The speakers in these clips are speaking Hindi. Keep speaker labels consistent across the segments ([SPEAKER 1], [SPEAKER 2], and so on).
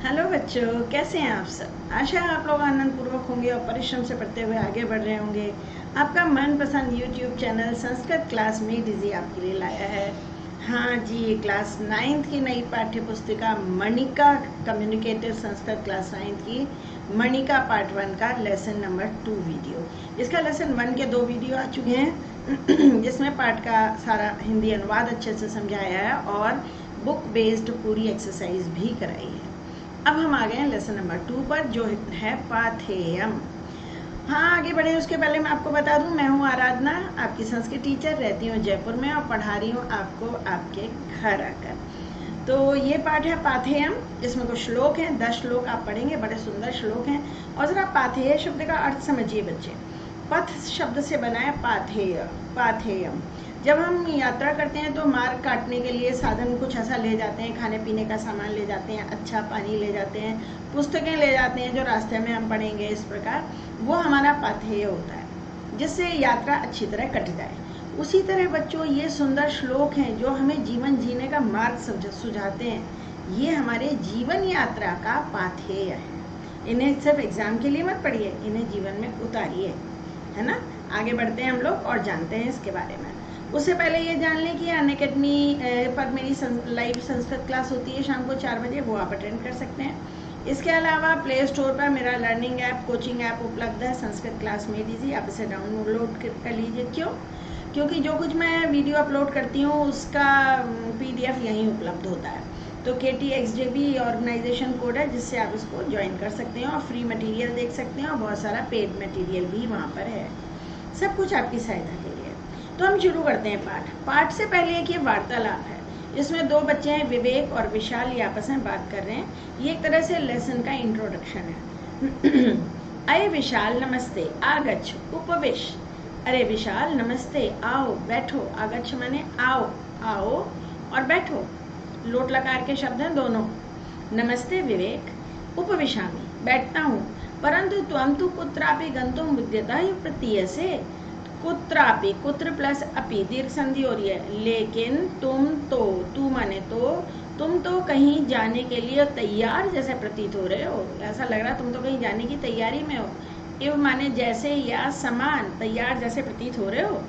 [SPEAKER 1] हेलो बच्चों, कैसे हैं आप सब। आशा है आप लोग आनंद पूर्वक होंगे और परिश्रम से पढ़ते हुए आगे बढ़ रहे होंगे। आपका मनपसंद यूट्यूब चैनल संस्कृत क्लास में डिजी आपके लिए लाया है। हाँ जी, ये क्लास 9th की नई पाठ्य पुस्तिका Manika communicative Sanskrit class 9th की मणिका पार्ट 1 का लेसन नंबर 2 वीडियो। इसका लेसन 1 के 2 वीडियो आ चुके हैं जिसमें पाठ का सारा हिंदी अनुवाद अच्छे से समझाया है और बुक बेस्ड पूरी एक्सरसाइज भी कराई है। अब हम आ गए हैं लेसन नंबर 2 पर, जो है पाथेयम। हाँ, आगे बढ़े उसके पहले मैं आपको बता दूं, मैं हूँ आराधना, आपकी संस्कृत टीचर, रहती हूँ जयपुर में और पढ़ा रही हूँ आपको आपके घर आकर। तो ये पाठ है पाथेयम, जिसमें कुछ श्लोक हैं, 10 श्लोक आप पढ़ेंगे, बड़े सुंदर श्लोक हैं। और जरा पाथेय शब्द का अर्थ समझिए बच्चे। पथ शब्द से बना है पाथेय, पाथेयम। जब हम यात्रा करते हैं तो मार्ग काटने के लिए साधन कुछ ऐसा ले जाते हैं, खाने पीने का सामान ले जाते हैं, अच्छा पानी ले जाते हैं, पुस्तकें ले जाते हैं जो रास्ते में हम पढ़ेंगे, इस प्रकार वो हमारा पाथेय होता है, जिससे यात्रा अच्छी तरह कट जाए। उसी तरह बच्चों, ये सुंदर श्लोक हैं जो हमें जीवन जीने का मार्ग सुझाते हैं। ये हमारे जीवन यात्रा का पाथेय है। इन्हें सिर्फ एग्जाम के लिए मत पढ़िए, इन्हें जीवन में उतारिए, है ना। आगे बढ़ते हैं हम लोग और जानते हैं इसके बारे में। उससे पहले ये जान लें कि अनअकैडमी पर मेरी लाइव संस्कृत क्लास होती है शाम को 4 बजे, वो आप अटेंड कर सकते हैं। इसके अलावा प्ले स्टोर पर मेरा लर्निंग ऐप, कोचिंग ऐप उपलब्ध है, संस्कृत क्लास में लीजिए, आप इसे डाउनलोड कर लीजिए। क्यों? क्योंकि जो कुछ मैं वीडियो अपलोड करती हूँ उसका PDF यहीं उपलब्ध होता है। तो KTXJB ऑर्गेनाइजेशन कोड है, जिससे आप इसको ज्वाइन कर सकते हैं और फ्री मटेरियल देख सकते हैं, और बहुत सारा पेड मटेरियल भी वहाँ पर है। सब कुछ आपकी सहायता के लिए। तो हम शुरू करते हैं पाठ से पहले एक ये वार्तालाप है, जिसमें 2 बच्चे हैं, विवेक और विशाल, ये आपस में बात कर रहे हैं। ये एक तरह से लेसन का इंट्रोडक्शन है। अरे विशाल नमस्ते, आगच्छ, उपविश। अरे विशाल नमस्ते, आओ बैठो। आगच्छ माने आओ, आओ और बैठो, लोट लकार के शब्द हैं दोनों। नमस्ते विवेक, उपविशामि, बैठता हूँ, परंतु त्वं तु कुत्रापि गंतुम विद्यता प्रतीयसे। कुत्रापि, कुत्र प्लस अपि, दीर्घ संधि हो रही है। लेकिन तुम तो, तू माने तो, तुम तो कहीं जाने के लिए तैयार जैसे प्रतीत हो रहे हो। ऐसा लग रहा तुम तो कहीं जाने की तैयारी में हो। इव माने जैसे या समान, तैयार जैसे प्रतीत हो रहे हो।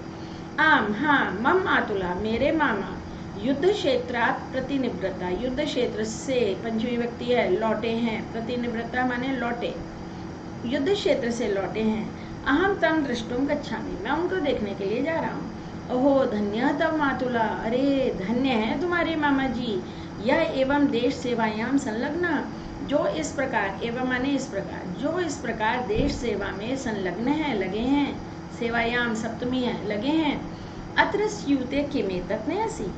[SPEAKER 1] आम, हाँ, मम मातुला, मेरे मामा, युद्ध क्षेत्रात् प्रतिनिवृत्ता, युद्ध क्षेत्र से पंचमी व्यक्ति है, लौटे हैं। प्रतिनिवृत्ता माने लौटे, युद्ध क्षेत्र से लौटे हैं। अहम तम दृष्टुम गच्छामि, मैं उनको देखने के लिए जा रहा हूँ। ओहो धन्य तव मातुला, अरे धन्य है तुम्हारे मामा जी। यह एवं देश सेवायाम संलग्न, जो इस प्रकार, एवं माने इस प्रकार, जो इस प्रकार देश सेवा में संलग्न है, लगे हैं। सेवायाम सप्तमी है, लगे हैं। अत्र स्यूते किमे तत्नयसी,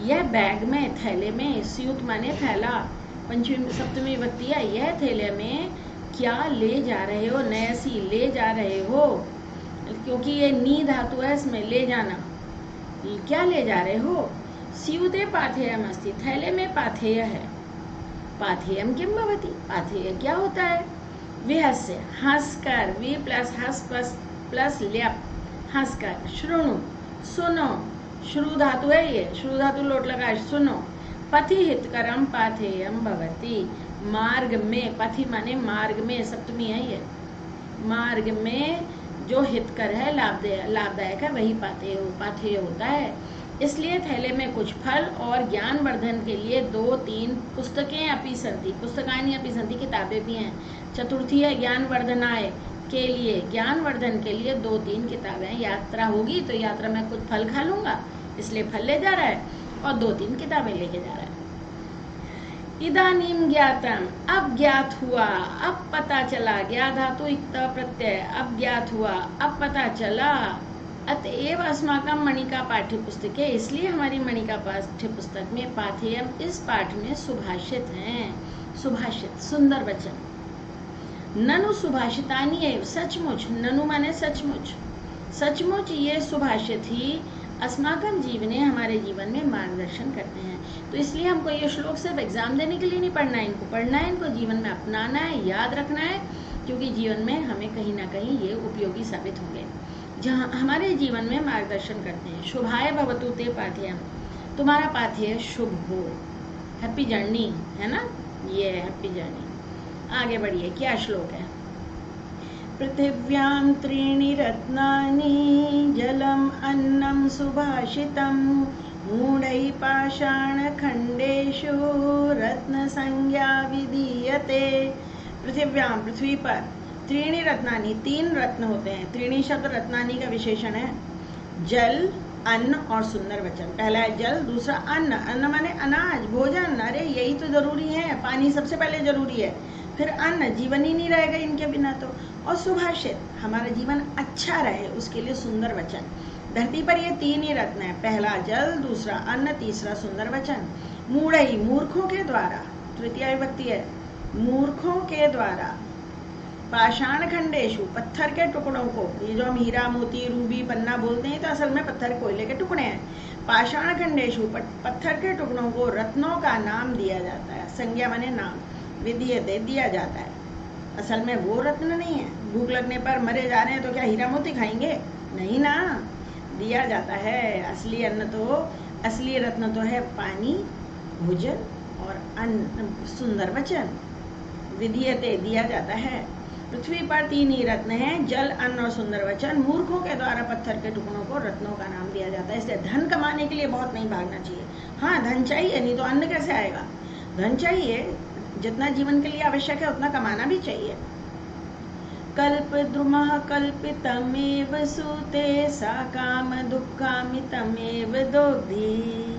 [SPEAKER 1] यह बैग में, थैले में, स्यूत माने थैला, पंचमी सप्तमी व्यक्ति है, यह थैले में क्या ले जा रहे हो। नयसी, ले जा रहे हो, क्योंकि ये नी धातु है इसमें, ले जाना। क्या ले जा रहे हो। स्यूते पाथेयम अस्ति, थैले में पाथेय है। पाथेयम किम भवति, पाथेय क्या होता है। विहस्य, हंसकर, वी प्लस हंस प्लस ल्यप, हंसकर। शृणु, सुनो, श्रु धातु है ये, श्रु धातु लोट लगा, सुनो। पथि हितकरम पाथेयम भवति, मार्ग में, पथि माने मार्ग में, सप्तमी है ये, मार्ग में जो हितकर है, लाभदायक है, वही पाथेय होता है। इसलिए थैले में कुछ फल और ज्ञानवर्धन के लिए 2-3 पुस्तकें अपि सन्ति, पुस्तकानि अपि सन्ति, किताबें भी हैं। चतुर्थी है ज्ञानवर्धनाय के लिए, ज्ञानवर्धन के लिए 2-3 किताबें। यात्रा होगी तो यात्रा में कुछ फल खा लूंगा, इसलिए फल ले जा रहा है, और 2-3 किताबें लेके जा रहा है। इदानीम ज्ञातम, अब ज्ञात हुआ, अब पता चला, ज्ञात धातु इक्त प्रत्यय, अब ज्ञात हुआ, अब पता चला। अतएव अस्माकं मणिका पाठ्य पुस्तक है, इसलिए हमारी मणिका पाठ्य पुस्तक में पाथेयम, इस पाठ में सुभाषित हैं। सुभाषित, सुंदर वचन। ननु सुभाषितानि एव, सचमुच, ननु माने सचमुच, सचमुच ये सुभाषित ही अस्माकं जीवने, हमारे जीवन में मार्गदर्शन करते हैं। तो इसलिए हमको ये श्लोक सिर्फ एग्जाम देने के लिए नहीं पढ़ना है, इनको पढ़ना है, इनको जीवन में अपनाना है, याद रखना है, क्योंकि जीवन में हमें कहीं ना कहीं ये उपयोगी साबित होंगे, जहाँ हमारे जीवन में मार्गदर्शन करते हैं। शुभाय भवतु ते पाथेयम, तुम्हारा पाथेय शुभ हो, हैप्पी जर्नी, है ना। ये हैप्पी जर्नी। आगे बढ़िए, क्या श्लोक है? पृथिव्यां त्रीणि रत्नानि जलम अन्नम सुभाषितम मूढ़ैः पाषाणखण्डेषु रत्न संज्ञा विधीयते। पृथिव्यां, पृथ्वी पर, त्रीणि रत्नानि, तीन रत्न होते हैं। त्रीणि शब्द रत्नानि का विशेषण है। जल, अन्न और सुंदर वचन। पहला है जल, दूसरा अन्न। अन्न माने अनाज, भोजन। अरे यही तो जरूरी है, पानी सबसे पहले जरूरी है, फिर अन्न, जीवन ही नहीं रहेगा इनके बिना तो। और सुभाषित, हमारा जीवन अच्छा रहे उसके लिए सुंदर वचन। धरती पर ये तीन ही रत्न है, पहला जल, दूसरा अन्न, तीसरा सुंदर वचन। मूढ़ई, मूर्खों के द्वारा, तृतीया विभक्ति है, मूर्खों के द्वारा। पाषाण खंडेशु, पत्थर के टुकड़ों को, ये जो हम हीरा मोती रूबी पन्ना बोलते हैं तो असल में पत्थर कोयले के टुकड़े हैं। पाषाण खंडेशु, पत्थर के टुकड़ों को रत्नों का नाम दिया जाता है। संज्ञा माने नाम, विधीयते, दिया जाता है। असल में वो रत्न नहीं है। भूख लगने पर मरे जा रहे हैं तो क्या हीरा मोती खाएंगे? नहीं ना, दिया जाता है। असली अन्न तो, असली रत्न तो है पानी, भोजन और अन्न, सुंदर वचन। विधीयते, दिया जाता है। पृथ्वी पर तीन ही रत्न हैं, जल, अन्न और सुंदर वचन। मूर्खों के द्वारा पत्थर के टुकड़ों को रत्नों का नाम दिया जाता है। इसलिए धन कमाने के लिए बहुत नहीं भागना चाहिए। हाँ, धन चाहिए, नहीं तो अन्न कैसे आएगा? धन चाहिए, जितना जीवन के लिए आवश्यक है उतना कमाना भी चाहिए। कल्पद्रुमः कल्पितमेव सूते सा काम दुःखामितमेव दोग्धि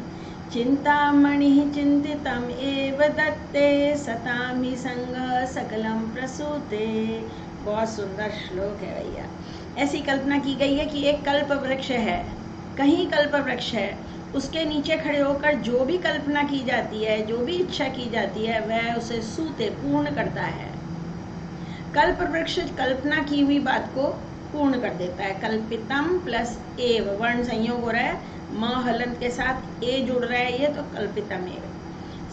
[SPEAKER 1] चिंतामणिः चिंतितम् एव दत्ते सतां हि संगः सकलं प्रसूते। बहुत सुंदर श्लोक है भैया। ऐसी कल्पना की गई है कि एक कल्प वृक्ष है, कहीं कल्प वृक्ष है, उसके नीचे खड़े होकर जो भी कल्पना की जाती है, जो भी इच्छा की जाती है, वह उसे सूते, पूर्ण करता है। कल्प वृक्ष कल्पना की हुई बात को पूर्ण कर देता है। कल्पितम प्लस एव, वर्ण संयोग हो रहा है, म हलंत के साथ ए जुड़ रहा है, ये तो कल्पितमेव।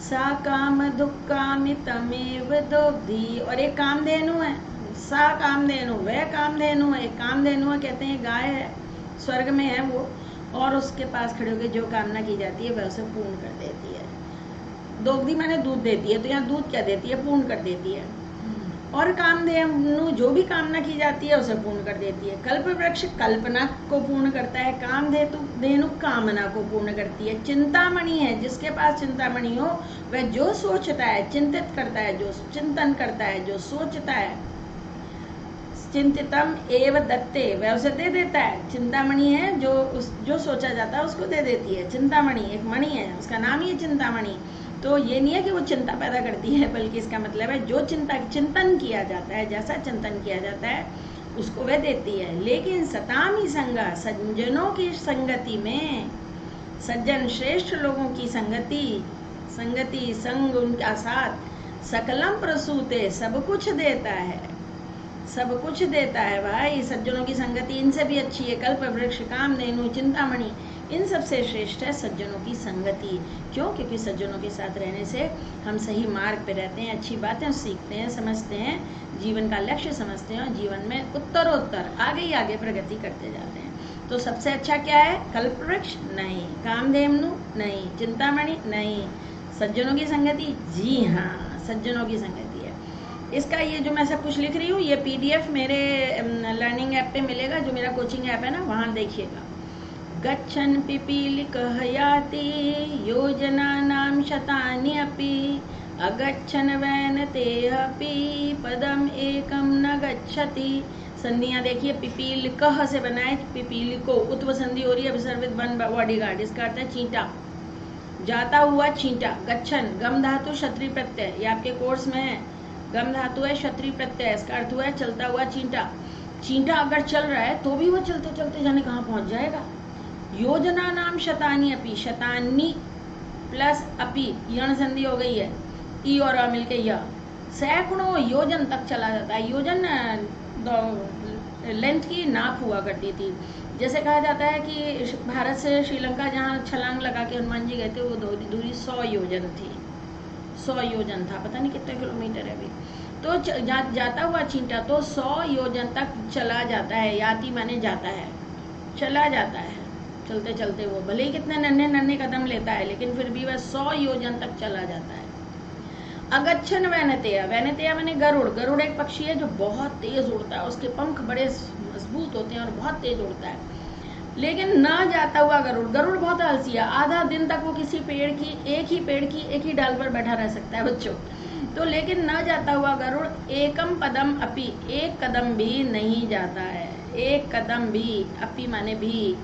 [SPEAKER 1] सा काम दुःखामितमेव दोग्धि, और एक कामधेनु है। सा कामधेनु, वह कामधेनु है। कामधेनु कहते हैं गाय है, स्वर्ग में है वो, और उसके पास खड़े होकर जो कामना की जाती है वह उसे पूर्ण कर देती है। दोग्धि माने दूध देती है, तो यहाँ दूध क्या देती है? पूर्ण कर देती है। और कामधेनु जो भी कामना की जाती है उसे पूर्ण कर देती है। कल्प वृक्ष कल्पना को पूर्ण करता है, कामधेनु कामना को पूर्ण करती है। चिंतामणि है, जिसके पास चिंतामणि हो वह जो सोचता है, चिंतित करता है, जो चिंतन करता है, जो सोचता है, चिंतितम एव दत्ते, वह उसे दे देता है। चिंतामणि है, जो सोचा जाता है उसको दे देती है। चिंतामणि एक मणि है, उसका नाम ही है चिंतामणि। तो ये नहीं है कि वो चिंता पैदा करती है, बल्कि इसका मतलब है जो चिंतन किया जाता है, जैसा चिंतन किया जाता है उसको वह देती है। लेकिन सतामी संगा, सज्जनों की संगति में, सज्जन श्रेष्ठ लोगों की संगति संग उनका साथ, सकलम प्रसूते, सब कुछ देता है, सब कुछ देता है भाई। सज्जनों की संगति इनसे भी अच्छी है। कल्प वृक्ष, कामधेनु, चिंतामणि, इन सबसे श्रेष्ठ है सज्जनों की संगति। क्यों? क्योंकि सज्जनों के साथ रहने से हम सही मार्ग पे रहते हैं, अच्छी बातें सीखते हैं, समझते हैं, जीवन का लक्ष्य समझते हैं और जीवन में उत्तरोत्तर आगे ही आगे प्रगति करते जाते हैं। तो सबसे अच्छा क्या है? कल्प वृक्ष नहीं, कामधेनु नहीं, चिंतामणि नहीं, सज्जनों की संगति। जी हाँ, सज्जनों की संगति है। इसका ये जो मैं सब कुछ लिख रही हूँ, ये PDF मेरे लर्निंग ऐप पे मिलेगा, जो मेरा कोचिंग ऐप है ना, वहाँ देखिएगा। गच्छन् पिपीलिकः याति योजनानां शतानि अपि अगच्छन् वैनतेः अपि पदम एकम न गच्छति। संधियाँ देखिए, पिपीलिकः से बनाए, पिपीलिको, उत्व संधि हो रही है, विसर्वित वन बॉडीगार्ड, इसका अर्थ है चींटा, जाता हुआ चींटा। गच्छन्, गम धातु क्षत्रिय प्रत्यय, ये आपके कोर्स में है, गम धातु है क्षत्रिय प्रत्यय, इसका अर्थ हुआ है चलता हुआ चींटा। चींटा अगर चल रहा है तो भी वो चलते चलते जाने कहाँ पहुँच जाएगा। योजना नाम शतानी अपी, शतानी प्लस अपी, यण संधि हो गई है, ई और अ मिलके य, सैकड़ों योजन तक चला जाता है। योजन लेंथ की नाप हुआ करती थी। जैसे कहा जाता है कि भारत से श्रीलंका जहाँ छलांग लगा के हनुमान जी गए थे, वो दूरी 100 योजन थी, 100 योजन था, पता नहीं कितने किलोमीटर है अभी। तो जाता हुआ चींटा तो 100 योजन तक चला जाता है। याति माने जाता है, चला जाता है, चलते चलते वो भले ही कितने नन्हे नन्हे कदम लेता है, लेकिन फिर भी वह 100 योजन तक चला जाता है। अगच्छन वैनतेय, वैनतेय माने गरुड़, गरुड़ एक पक्षी है जो बहुत तेज उड़ता है, उसके पंख बड़े मजबूत होते हैं और बहुत तेज उड़ता है। लेकिन न जाता हुआ गरुड़, गरुड़ बहुत आलसी है, आधा दिन तक वो किसी पेड़ की एक ही डाल पर बैठा रह सकता है बच्चों। तो लेकिन न जाता हुआ गरुड़ एकम पदम अपि, एक कदम भी नहीं जाता है, एक कदम भी, अपि माने भी,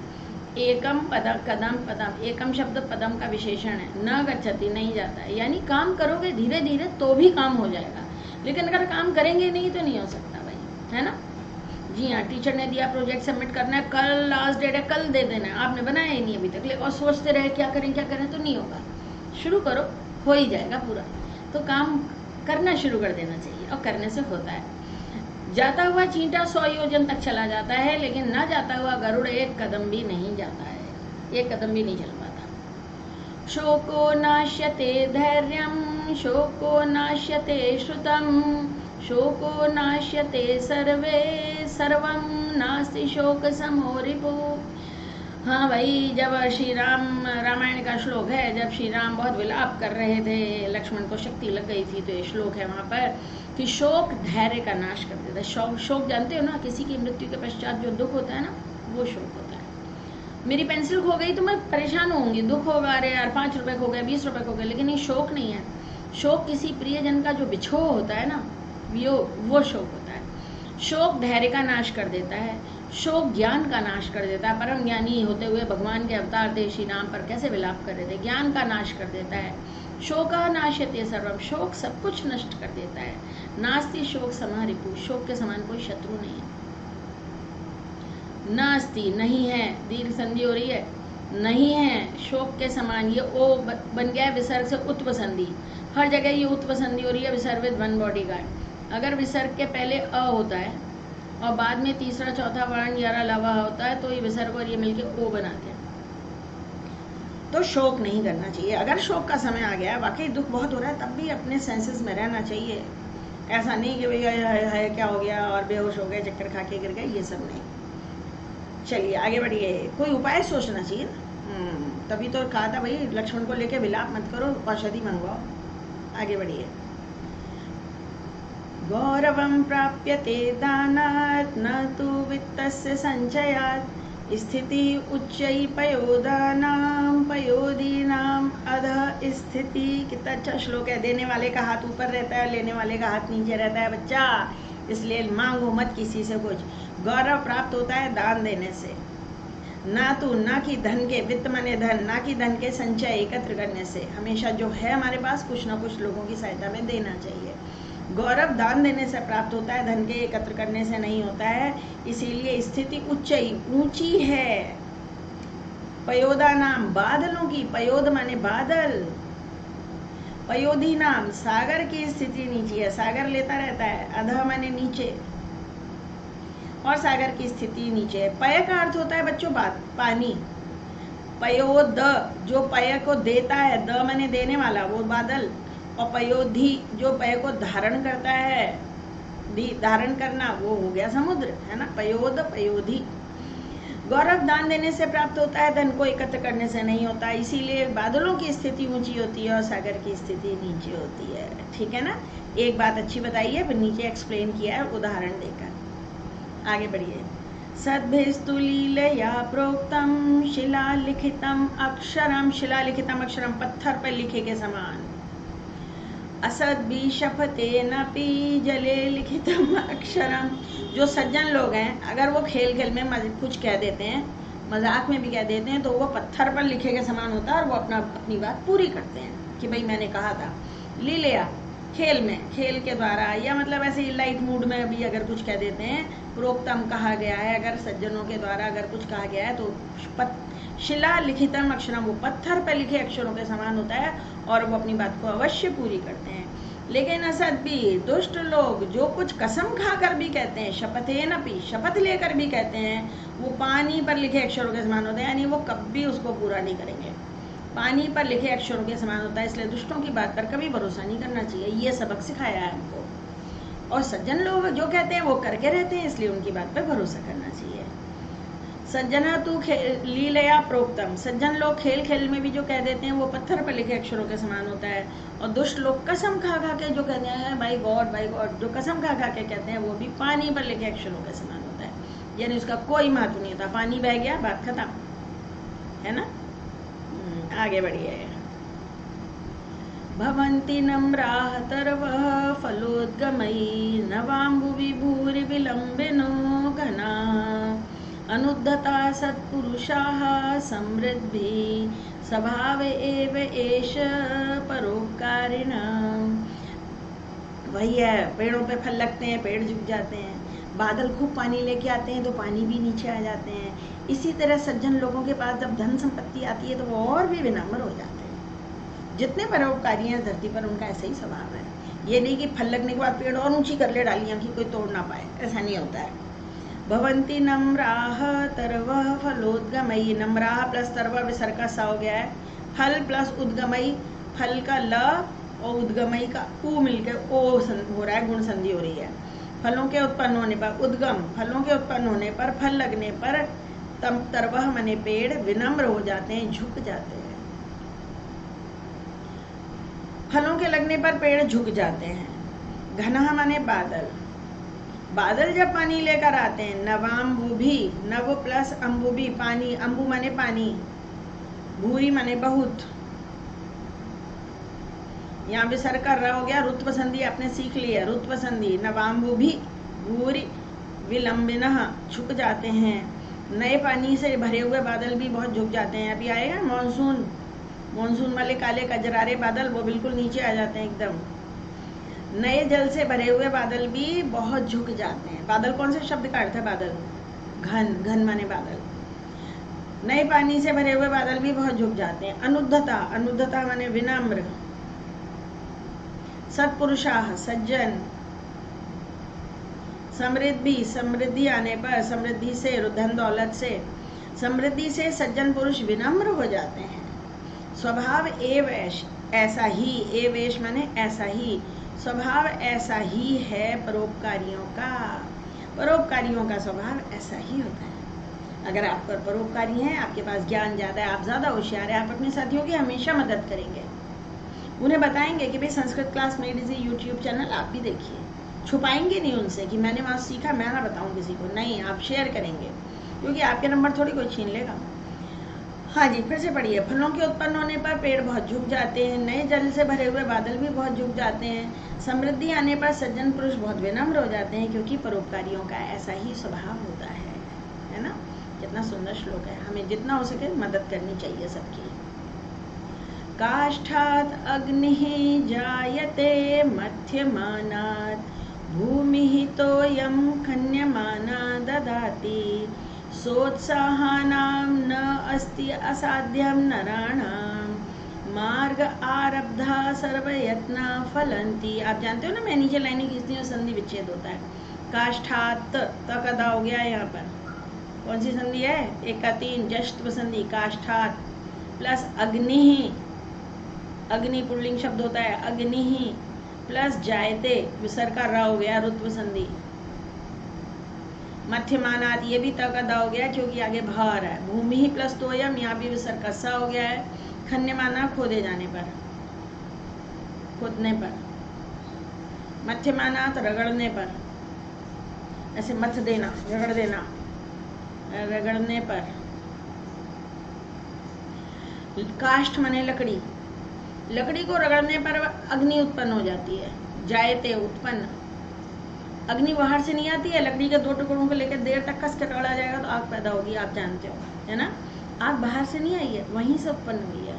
[SPEAKER 1] एकम पदम, कदम पदम, एकम शब्द पदम का विशेषण है, न गच्छति नहीं जाता है, यानी काम करोगे धीरे धीरे तो भी काम हो जाएगा, लेकिन अगर काम करेंगे नहीं तो नहीं हो सकता भाई, है ना। जी हाँ, टीचर ने दिया प्रोजेक्ट सबमिट करना है, कल लास्ट डेट है, कल दे देना है, आपने बनाया ही नहीं अभी तक, और सोचते रहे क्या करें तो नहीं होगा। शुरू करो, हो ही जाएगा पूरा। तो काम करना शुरू कर देना चाहिए और करने से होता है। जाता हुआ चींटा 100 योजन तक चला जाता है, लेकिन ना जाता हुआ गरुड़ एक कदम भी नहीं जाता है, एक कदम भी नहीं चल पाता। शोको नाश्यते धैर्यम, शोको नाश्यते श्रुतम, शोको नाश्यते सर्वे, सर्वम नास्ति शोक समो रिपु। हाँ भाई, जब श्री राम, रामायण का श्लोक है, जब श्री राम बहुत विलाप कर रहे थे, लक्ष्मण को शक्ति लग गई थी, तो ये श्लोक है वहाँ पर कि शोक धैर्य का नाश कर देता है। शोक जानते हो ना, किसी की मृत्यु के पश्चात जो दुख होता है ना, वो शोक होता है। मेरी पेंसिल खो गई तो मैं परेशान होंगी, दुख होगा, अरे यार 5 रुपए खो गए, 20 रुपए खो गए, लेकिन ये शोक नहीं है। शोक किसी प्रियजन का जो बिछोह होता है ना, वो शोक होता है। शोक धैर्य का नाश कर देता है, शोक ज्ञान का नाश कर देता है। परम ज्ञानी होते हुए भगवान के अवतार थे, श्री राम पर कैसे विलाप कर रहे थे, ज्ञान का नाश कर देता है। शोका नाश्यते सर्वम, शोक सब कुछ नष्ट कर देता है। नास्ति शोक समा रिपु, शोक के समान कोई शत्रु नहीं है। नास्ति नहीं है, दीर्घ संधि हो रही है, नहीं है शोक के समान। ये ओ बन गया है विसर्ग से उत्पसंधि, हर जगह ये उत्पसंधि हो रही है, विसर्ग विद वन बॉडी गार्ड। अगर विसर्ग के पहले अ होता है और बाद में तीसरा चौथा वर्ण यारा लवा होता है, तो ये विसर्ग और ये मिलके ओ बनाते हैं। तो शोक नहीं करना चाहिए। अगर शोक का समय आ गया, वाकई दुख बहुत हो रहा है, तब भी अपने सेंसेस में रहना चाहिए। ऐसा नहीं कि भैया है क्या हो गया और बेहोश हो गए, चक्कर खा के गिर गए, ये सब नहीं। चलिए आगे बढ़िए, कोई उपाय सोचना चाहिए ना। तभी तो कहा था भाई, लक्ष्मण को लेके विलाप मत करो, औषधि मंगवाओ। आगे बढ़िए। गौरवं प्राप्यते दानात् न तु वित्तस्य संचयात्, स्थिति उच्चै पयोदानां पयोदीनां अधः स्थिति। कितना अच्छा श्लोक है। देने वाले का हाथ ऊपर रहता है, लेने वाले का हाथ नीचे रहता है बच्चा, इसलिए मांगो मत किसी से कुछ। गौरव प्राप्त होता है दान देने से, ना तो ना कि धन के, वित्त माने धन, ना कि धन के संचय एकत्र करने से। हमेशा जो है हमारे पास कुछ ना कुछ लोगों की सहायता में देना चाहिए। गौरव दान देने से प्राप्त होता है, धन के एकत्र करने से नहीं होता है। इसीलिए स्थिति उच्चई, ऊंची है। पयोदा नाम, बादलों की, पयोद माने बादल, पयोधी नाम, सागर की स्थिति नीची है, सागर लेता रहता है। अधः माने नीचे, और सागर की स्थिति नीचे है। पय का अर्थ होता है बच्चों पानी। पयोद, जो पय को देता है, द माने देने वाला, वो बादल। और पयोधी, जो पय को धारण करता है, धारण करना, वो हो गया समुद्र, है ना। पयोद, पयोधी। गौरव दान देने से प्राप्त होता है, धन को एकत्र करने से नहीं होता। इसीलिए बादलों की स्थिति ऊंची होती है और सागर की स्थिति नीचे होती है। ठीक है ना। एक बात अच्छी बताइए, फिर नीचे एक्सप्लेन किया है उदाहरण देकर। आगे बढ़िए। सद्भिस्तु लीलया प्रोक्तम शिलालिखितम अक्षरम, शिलालिखितम अक्षरम, पत्थर पर लिखे के समान। असद्भि शपथेनपि जले लिखितम अक्षरम। जो सज्जन लोग हैं, अगर वो खेल खेल में कुछ कह देते हैं, मजाक में भी कह देते हैं, तो वो पत्थर पर लिखे के समान होता है और वो अपनी बात पूरी करते हैं कि भाई मैंने कहा था। लीलया, खेल में, खेल के द्वारा, या मतलब ऐसे ही लाइट मूड में भी अगर कुछ कह देते हैं। प्रोक्तम कहा गया है, अगर सज्जनों के द्वारा अगर कुछ कहा गया है, तो शिला लिखितम अक्षरम, वो पत्थर पर लिखे अक्षरों के समान होता है और वो अपनी बात को अवश्य पूरी करते हैं। लेकिन असद भी, दुष्ट लोग जो कुछ कसम खाकर भी कहते हैं, शपथेनपि, शपथ लेकर भी कहते हैं, वो पानी पर लिखे अक्षरों के समान होते हैं, यानी वो कभी उसको पूरा नहीं करेंगे। पानी पर लिखे अक्षरों के समान होता है। इसलिए दुष्टों की बात पर कभी भरोसा नहीं करना चाहिए। ये सबक सिखाया है हमको। और सज्जन लोग जो कहते हैं वो करके रहते हैं, इसलिए उनकी बात पर भरोसा करना चाहिए। सज्जना तू लीलया प्रोक्तम, सज्जन लोग खेल खेल में भी जो कह देते हैं वो पत्थर पर लिखे अक्षरों के समान होता है, और दुष्ट लोग कसम खा खा के जो कहते हैं बाई गॉड, जो कसम खा खा के कहते हैं वो भी पानी पर लिखे अक्षरों के समान होता है, यानी उसका कोई महत्व नहीं होता, पानी बह गया बात खत्म, है ना। आगे बढ़िए। भवन्ति नम्राः तरवः फलोद्गमयी नवाम्बुवि भूरिविलम्बिनो घनाः अनुद्धता सत्पुरुषाः समृद्धिः स्वभाव एव एष परोपकारिणां। वही है, पेड़ों पे फल लगते हैं, पेड़ झुक जाते हैं, बादल खूब पानी लेके आते हैं तो पानी भी नीचे आ जाते हैं। इसी तरह सज्जन लोगों के पास जब धन संपत्ति आती है तो वो और भी विनम्र हो जाते हैं। जितने परोपकारी हैं धरती पर उनका ऐसा ही स्वभाव है। ये नहीं कि फल लगने के बाद पेड़ और ऊंची कर ले डालियां कि कोई तोड़ ना पाए, ऐसा नहीं होता है। भवन्ति नम्राः तरवः फलोद्गमयी, नम्राः प्लस तरवा विसर्ग का सा हो गया है, फल प्लस उद्गमयी, फल का ल और उद्गमयी का उ मिलकर ओ हो रहा है, गुण संधि हो रही है। फलों के उत्पन्न होने पर उद्गम, फलों के उत्पन्न होने पर फल लगने पर तम तरवह मने पेड़ विनम्र हो जाते हैं, झुक जाते हैं। फलों के लगने पर पेड़ झुक जाते हैं। घना माने बादल, बादल जब पानी लेकर आते हैं। नवाम्बुभी, नव प्लस अम्बुभी पानी, अम्बु माने पानी, भूरी माने बहुत। यहाँ विसर्ग कर रहा हो गया, रुत्व संधि आपने सीख ली है, रुत्व संधि। नवाम्बुभी भूरी विलंबिनः झुक जाते हैं। नए पानी से भरे हुए बादल भी बहुत झुक जाते हैं। अभी आएगा मानसून, मानसून वाले काले कजरारे बादल वो बिल्कुल नीचे आ जाते हैं एकदम। नए जल से भरे हुए बादल भी बहुत झुक जाते हैं। बादल कौन से शब्द का अर्थ है? बादल, घन, घन माने बादल। नए पानी से भरे हुए बादल भी बहुत झुक जाते हैं। अनुद्धता, अनुद्धता माने विनम्र। सत्पुरुषाः सज्जन। समृद्धि, समृद्धि आने पर, समृद्धि से धन दौलत से, समृद्धि से सज्जन पुरुष विनम्र हो जाते हैं। स्वभाव एवेश, ऐसा ही, एवेश माने ऐसा ही, स्वभाव ऐसा ही है परोपकारियों का। परोपकारियों का स्वभाव ऐसा ही होता है। अगर आप परोपकारी हैं, आपके पास ज्ञान ज़्यादा है, आप ज़्यादा होशियार हैं, आप अपने साथियों की हमेशा मदद करेंगे। उन्हें बताएंगे कि भाई Sanskrit class made easy YouTube channel आप भी देखिए। छुपाएंगे नहीं उनसे कि मैंने वहाँ सीखा, मैं ना बताऊँ किसी को, नहीं, आप शेयर करेंगे, क्योंकि आपके नंबर थोड़ी कोई छीन लेगा। हाँ जी, फिर से पढ़िए। फलों के उत्पन्न होने पर पेड़ बहुत झुक जाते हैं। नए जल से भरे हुए बादल भी बहुत झुक जाते हैं। समृद्धि आने पर सज्जन पुरुष बहुत विनम्र हो जाते हैं, क्योंकि परोपकारियों का ऐसा ही स्वभाव होता है ना। कितना सुंदर श्लोक है। हमें जितना हो सके मदद करनी चाहिए सबकी। काष्ठात् अग्निः जायते मध्यमानात् भूमिः तोयं खन्यमाना ददाति सोत्साहानां न अस्ति असाध्यं नराणां मार्ग आरब्धा सर्वयत्ना फलन्ति। आप जानते हो ना, मैं नीचे लाइनें खींचती हूँ, संधि विच्छेद होता है। काष्ठात् तक अदा हो गया है। यहाँ पर कौन सी संधि है? एक का तीन, जश्त्व संधि। काष्ठात् प्लस अग्नि, अग्नि पुल्लिंग शब्द होता है, अग्नि प्लस जायते, विसर्ग का रा हो गया, रुत्व संधि। मध्यमानात, ये भी तक अदा हो गया क्योंकि आगे भा रहा है। भूमि ही प्लस तोयम, यहाँ भी विसर्ग का सा हो गया है। खन्यमाना, खोदे जाने पर, खोदने पर। मध्यमानात, रगड़ने पर, ऐसे मथ देना, रगड़ देना, रगड़ने पर। काष्ठ माने लकड़ी, लकड़ी को रगड़ने पर अग्नि उत्पन्न हो जाती है। जायते, उत्पन्न। अग्नि बाहर से नहीं आती है, लकड़ी के दो टुकड़ों को लेकर देर तक कस के रगड़ा जाएगा तो आग पैदा होगी, आप जानते हो, है ना। आग बाहर से नहीं आई है, वहीं से उत्पन्न हुई है।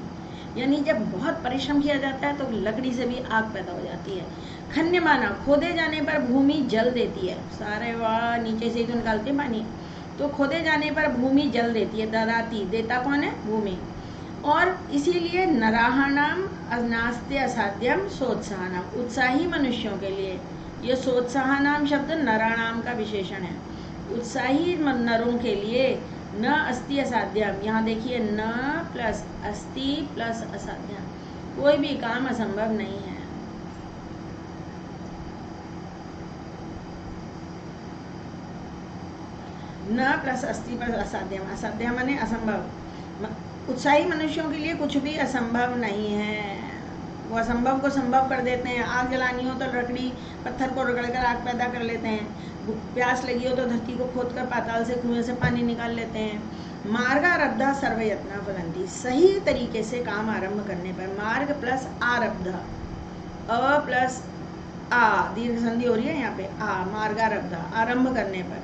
[SPEAKER 1] यानी जब बहुत परिश्रम किया जाता है तो लकड़ी से भी आग पैदा हो जाती है। खन्यमाना, खोदे जाने पर भूमि जल देती है। सारे वहाँ नीचे से ही तो निकालते हैं पानी, तो खोदे जाने पर भूमि जल देती है। ददाती, देता कौन है? भूमि। और इसीलिए नराहाणाम नास्ते असाध्यम सोत्साहनाम, उत्साही मनुष्यों के लिए ये सोत्साहनाम शब्द नराणाम का विशेषण है। उत्साही नरों के लिए न अस्ति असाध्यम, यहाँ देखिए न प्लस अस्ति प्लस असाध्यम, कोई भी काम असंभव नहीं है। न प्लस अस्ति पर असाध्यम, असाध्य माने असंभव। उत्साही मनुष्यों के लिए कुछ भी असंभव नहीं है, वो असंभव को संभव कर देते हैं। आग जलानी हो तो लकड़ी पत्थर को रगड़कर आग पैदा कर लेते हैं। प्यास लगी हो तो धरती को खोदकर पाताल से कुएं से पानी निकाल लेते हैं। मार्गारब्धा सर्वयत्ना फलंती, सही तरीके से काम आरंभ करने पर, मार्ग प्लस आरब्ध, अ प्लस आ दीर्घ संधि हो रही है यहाँ पे, आ मार्गारब्धा, आरंभ करने पर,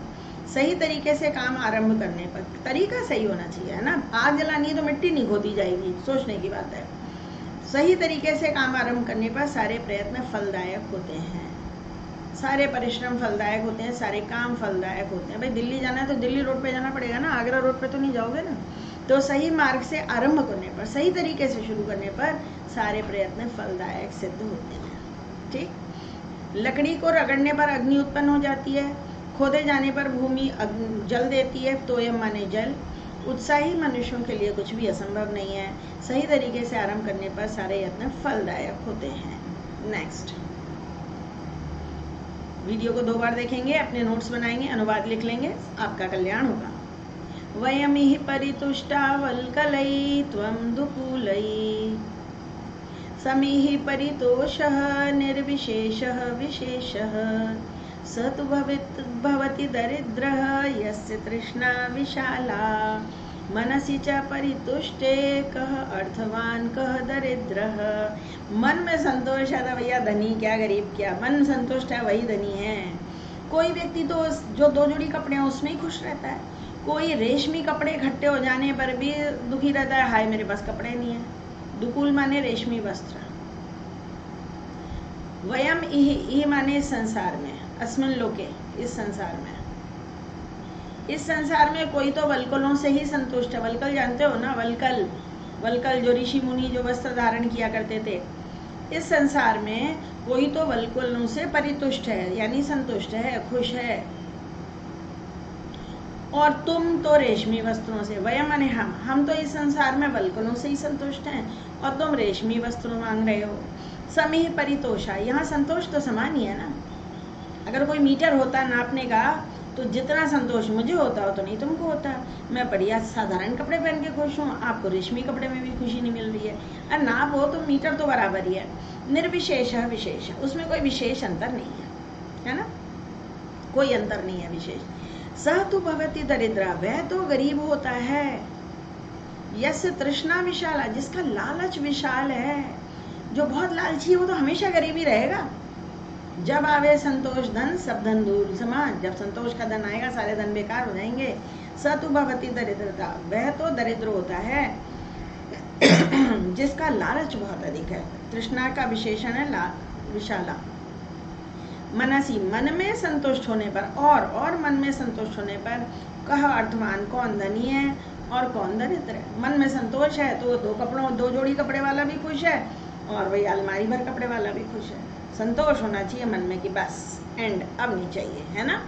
[SPEAKER 1] सही तरीके से काम आरंभ करने पर। तरीका सही होना चाहिए, है ना। आग जलानी है तो मिट्टी नहीं खोदी जाएगी, सोचने की बात है। सही तरीके से काम आरंभ करने पर सारे प्रयत्न फलदायक होते हैं, सारे परिश्रम फलदायक होते हैं, सारे काम फलदायक होते हैं। भाई दिल्ली जाना है तो दिल्ली रोड पे जाना पड़ेगा ना, आगरा रोड पे तो नहीं जाओगे ना। तो सही मार्ग से आरंभ करने पर, सही तरीके से शुरू करने पर सारे प्रयत्न फलदायक सिद्ध होते हैं। ठीक। लकड़ी को रगड़ने पर अग्नि उत्पन्न हो जाती है, खोदे जाने पर भूमि जल देती है, तोयम माने जल। उत्साही मनुष्यों के लिए कुछ भी असंभव नहीं है, सही तरीके से आरंभ करने पर सारे यत्न फलदायक होते हैं। नेक्स्ट वीडियो को 2 बार देखेंगे, अपने नोट्स बनाएंगे, अनुवाद लिख लेंगे, आपका कल्याण होगा। वयमिहि परितुष्टा वल्कलै त्वं दुकूलै, समिहि परितोषः निर्विशेषः विशेषः, स तु भवति दरिद्रः यस्य तृष्णा विशाला, मनसि च परितुष्टे कः अर्थवान कः दरिद्रः। मन में संतोष है तो भैया धनी क्या गरीब क्या, मन संतुष्ट है वही धनी है। कोई व्यक्ति तो जो 2 जोड़ी कपड़े हैं उसमें ही खुश रहता है, कोई रेशमी कपड़े इकट्ठे हो जाने पर भी दुखी रहता है, हाय मेरे पास कपड़े नहीं है। दुकूल माने रेशमी वस्त्र। वयम इहि माने संसार में, अस्मिन् लोके इस संसार में, इस संसार में कोई तो वल्कलों से ही संतुष्ट है। वल्कल जानते हो ना, वल्कल, वल्कल जो ऋषि मुनि जो वस्त्र धारण किया करते थे। इस संसार में कोई तो वल्कलों से परितुष्ट है, यानी संतुष्ट है, खुश है, और तुम तो रेशमी वस्त्रों से। वयम माने हम तो इस संसार में वल्कलों से ही संतुष्ट हैं और तुम रेशमी वस्त्र मांग रहे हो। समिहि परितोषा, यहाँ संतोष तो समान ही है ना। अगर कोई मीटर होता नापने का तो जितना संतोष मुझे होता हो तो नहीं तुमको होता। मैं बढ़िया साधारण कपड़े पहन के खुश हूँ, आपको रेशमी कपड़े में भी खुशी नहीं मिल रही है। और नाप हो तो मीटर तो बराबर ही है। निर्विशेष विशेष, उसमें कोई विशेष अंतर नहीं है ना, कोई अंतर नहीं है विशेष। सह तु भवति दरिद्रा, वह तो गरीब होता है। यस्य तृष्णा विशाला, जिसका लालच विशाल है, जो बहुत लालची है वो तो हमेशा गरीब ही रहेगा। जब आवे संतोष धन सब धन दूर समान, जब संतोष का धन आएगा सारे धन बेकार हो जाएंगे। स तु भवति दरिद्रता, वह तो दरिद्र होता है जिसका लालच बहुत अधिक है। तृष्णा का विशेषण है विशाला। मनसी, मन में संतुष्ट होने पर, और मन में संतुष्ट होने पर, कह अर्थवान, कौन धनी है और कौन दरिद्र है। मन में संतोष है तो 2 जोड़ी कपड़े वाला भी खुश है और वही अलमारी भर कपड़े वाला भी खुश है। संतोष होना चाहिए मन में कि बस एंड, अब नहीं चाहिए, है ना।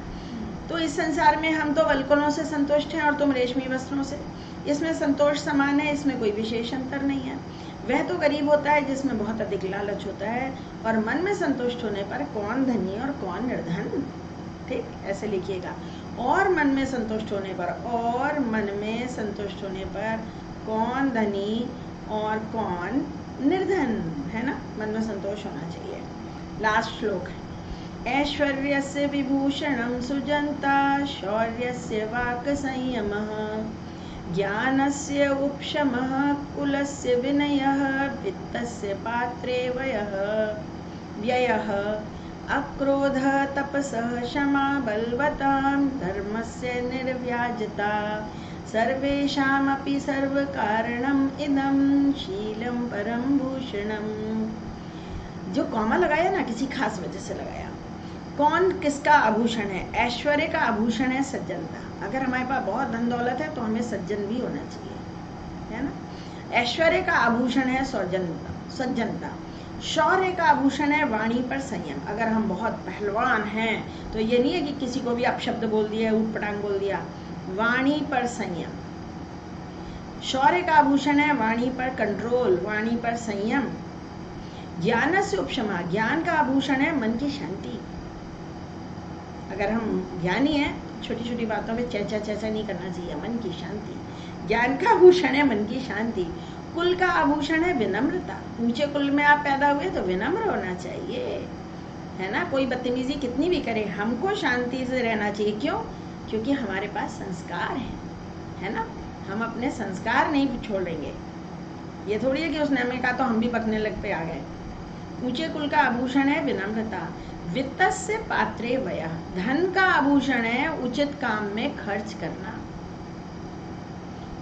[SPEAKER 1] तो इस संसार में हम तो वल्कलों से संतुष्ट हैं और तुम रेशमी वस्त्रों से। इसमें संतोष समान है, इसमें कोई विशेष अंतर नहीं है। वह तो गरीब होता है जिसमें बहुत अधिक लालच होता है, और मन में संतुष्ट होने पर कौन धनी और कौन निर्धन। ठीक, ऐसे लिखिएगा। और मन में संतुष्ट होने पर, और मन में संतुष्ट होने पर कौन धनी और कौन निर्धन, है ना। मन में संतोष होना चाहिए। लास्ट श्लोक है। ऐश्वर्यस्य विभूषणं सुजन्ता, शौर्यस्य वाक् संयमः, ज्ञानस्य उपशमः, कुलस्य विनयः, वित्तस्य पात्रे व्ययः, अक्रोधः तपसः क्षमा बलवतां, धर्मस्य निर्व्याजता, सर्वेषामपि सर्वकारणम् इदं शीलं परम भूषणम्। जो कॉमा लगाया ना किसी खास वजह से लगाया। कौन किसका आभूषण है? ऐश्वर्य का आभूषण है सज्जनता। अगर हमारे पास बहुत धन दौलत है तो हमें सज्जन भी होना चाहिए, है ना। ऐश्वर्य का आभूषण है सज्जनता। शौर्य का आभूषण है वाणी पर संयम। अगर हम बहुत पहलवान हैं तो ये नहीं है कि किसी को भी अपशब्द बोल दिया, ऊट पटांग बोल दिया। वाणी पर संयम। शौर्य का आभूषण है वाणी पर कंट्रोल, वाणी पर संयम। ज्ञान से उपशमा, ज्ञान का आभूषण है मन की शांति। अगर हम ज्ञानी हैं छोटी छोटी बातों में चर्चा चर्चा नहीं करना चाहिए। मन की शांति, ज्ञान का आभूषण है मन की शांति। कुल का आभूषण है विनम्रता। ऊंचे कुल में आप पैदा हुए तो विनम्र होना चाहिए, है ना। कोई बदतमीजी कितनी भी करे, हमको शांति से रहना चाहिए। क्यों? क्योंकि हमारे पास संस्कार है ना। हम अपने संस्कार नहीं छोड़ेंगे। ये थोड़ी है कि उसने हमें कहा तो हम भी पकने लग पे आ गए। ऊंचे कुल का आभूषण है विनम्रता। वित्तस्य पात्रे व्ययः, धन का आभूषण है उचित काम में खर्च करना।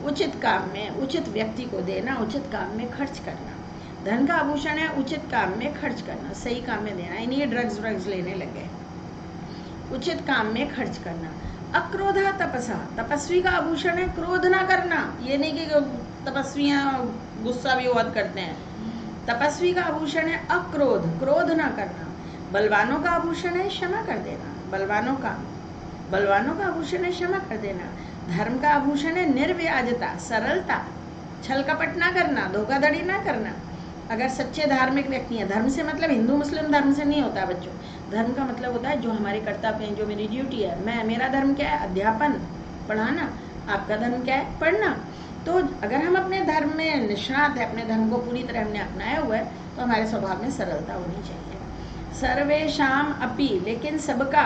[SPEAKER 1] उचित काम में, उचित व्यक्ति को देना, उचित काम में खर्च करना। धन का आभूषण है उचित काम में खर्च करना, सही काम में देना। इन्हीं ड्रग्स लेने लगे। उचित काम में खर्च करना। अक्रोधा तपसा, तपस्वी का आभूषण है क्रोध ना करना। ये नहीं कि तपस्वियां गुस्सा भी बहुत करते हैं। तपस्वी का आभूषण है अक्रोध, क्रोध ना करना। बलवानों का आभूषण है क्षमा कर देना। बलवानों का आभूषण है क्षमा कर देना। धर्म का आभूषण है निर्व्याजता, सरलता, छल कपट ना करना, धोखाधड़ी ना करना। अगर सच्चे धार्मिक व्यक्ति हैं, धर्म से मतलब हिंदू मुस्लिम धर्म से नहीं होता बच्चों। धर्म का मतलब होता है जो हमारे कर्तव्य हैं, जो मेरी ड्यूटी है। मेरा धर्म क्या है? अध्यापन, पढ़ाना। आपका धर्म क्या है? पढ़ना। तो अगर हम अपने धर्म में निष्णात है, अपने धर्म को पूरी तरह हमने अपनाया हुआ है, तो हमारे स्वभाव में सरलता होनी चाहिए। सर्वेशाम अपि, लेकिन सबका।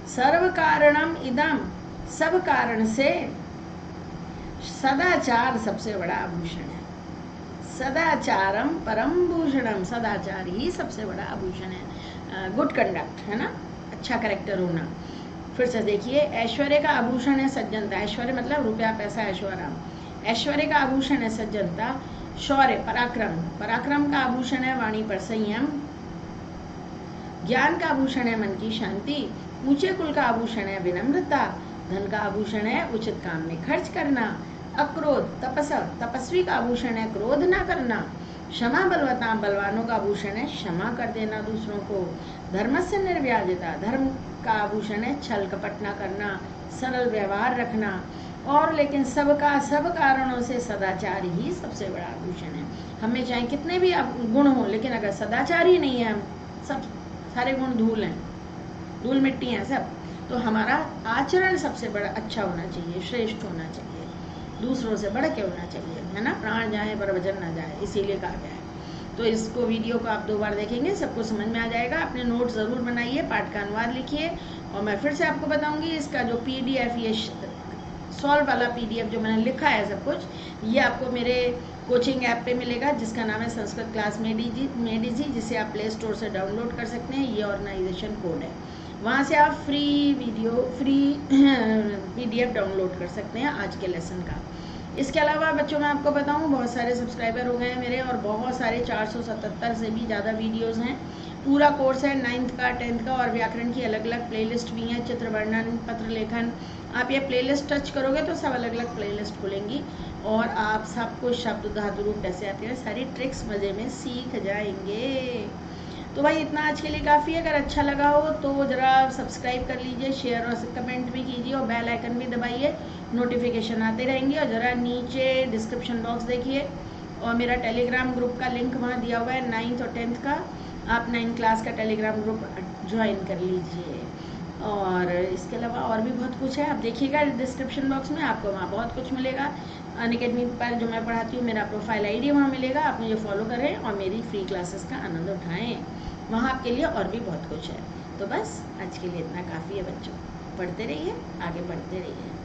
[SPEAKER 1] सर्व कारणम इदम, सब कारण से। सदाचार सबसे बड़ा आभूषण है। सदाचारम परम भूषणम, सदाचार ही सबसे बड़ा आभूषण है। गुड कंडक्ट, है ना, अच्छा कैरेक्टर होना। फिर से देखिए, ऐश्वर्य का आभूषण है सज्जनता। ऐश्वर्य मतलब रुपया पैसा ऐश्वर्य। ऐश्वर्य का आभूषण है सज्जनता। शौर्य पराक्रम, पराक्रम का आभूषण है वाणी पर संयम। ज्ञान का आभूषण है मन की शांति। ऊंचे कुल का आभूषण है विनम्रता। धन का आभूषण है उचित काम में खर्च करना। अक्रोध तपसा, तपस्वी का आभूषण है क्रोध ना करना। क्षमा बलवता, बलवानों का आभूषण है क्षमा कर देना दूसरों को। धर्मस्य निर्व्याजता, धर्म का आभूषण है छल कपट ना करना, सरल व्यवहार रखना। और लेकिन सबका, सब कारणों से सदाचार ही सबसे बड़ा आभूषण है। हमें चाहे कितने भी गुण हो, लेकिन अगर सदाचार ही नहीं है, हम सब सारे गुण धूल हैं, धूल मिट्टी हैं सब, तो हमारा आचरण सबसे बड़ा अच्छा होना चाहिए, श्रेष्ठ होना चाहिए, दूसरों से बढ़ के होना चाहिए, है ना। प्राण जाए पर वजन ना जाए, इसीलिए कहा गया है। तो इसको वीडियो को आप 2 बार देखेंगे, सबको समझ में आ जाएगा। अपने नोट ज़रूर बनाइए, पाठ का अनुवाद लिखिए। और मैं फिर से आपको बताऊंगी, इसका जो PDF, ये सॉल्व वाला PDF जो मैंने लिखा है सब कुछ, ये आपको मेरे कोचिंग ऐप पे मिलेगा, जिसका नाम है संस्कृत क्लास मेडिजी, जिसे आप प्ले स्टोर से डाउनलोड कर सकते हैं। ये ऑर्गेनाइजेशन कोड है, वहाँ से आप फ्री PDF डाउनलोड कर सकते हैं आज के लेसन का। इसके अलावा बच्चों, मैं आपको बताऊँ, बहुत सारे सब्सक्राइबर हो गए हैं मेरे, और बहुत सारे 477 से भी ज़्यादा वीडियोस हैं। पूरा कोर्स है 9th का, 10th का, और व्याकरण की अलग अलग प्लेलिस्ट भी हैं, चित्र वर्णन, पत्र लेखन। आप ये प्लेलिस्ट टच करोगे तो सब अलग अलग प्लेलिस्ट खुलेंगी, और आप सब कुछ शब्द धातु रूप कैसे आते हैं, सारी ट्रिक्स मज़े में सीख जाएंगे। तो भाई इतना आज के लिए काफ़ी है। अगर अच्छा लगा हो तो ज़रा सब्सक्राइब कर लीजिए, शेयर और कमेंट भी कीजिए, और बेल आइकन भी दबाइए, नोटिफिकेशन आते रहेंगे। और ज़रा नीचे डिस्क्रिप्शन बॉक्स देखिए, और मेरा टेलीग्राम ग्रुप का लिंक वहाँ दिया हुआ है 9th और 10th का। आप 9th क्लास का टेलीग्राम ग्रुप ज्वाइन कर लीजिए। और इसके अलावा और भी बहुत कुछ है, आप देखिएगा डिस्क्रिप्शन बॉक्स में, आपको वहाँ बहुत कुछ मिलेगा। अनअकैडमी पर जो मैं पढ़ाती हूँ, मेरा प्रोफाइल ID वहाँ मिलेगा, आप मुझे फॉलो करें और मेरी फ्री क्लासेस का आनंद उठाएं। वहाँ आपके लिए और भी बहुत कुछ है। तो बस आज के लिए इतना काफ़ी है बच्चों, पढ़ते रहिए, आगे बढ़ते रहिए।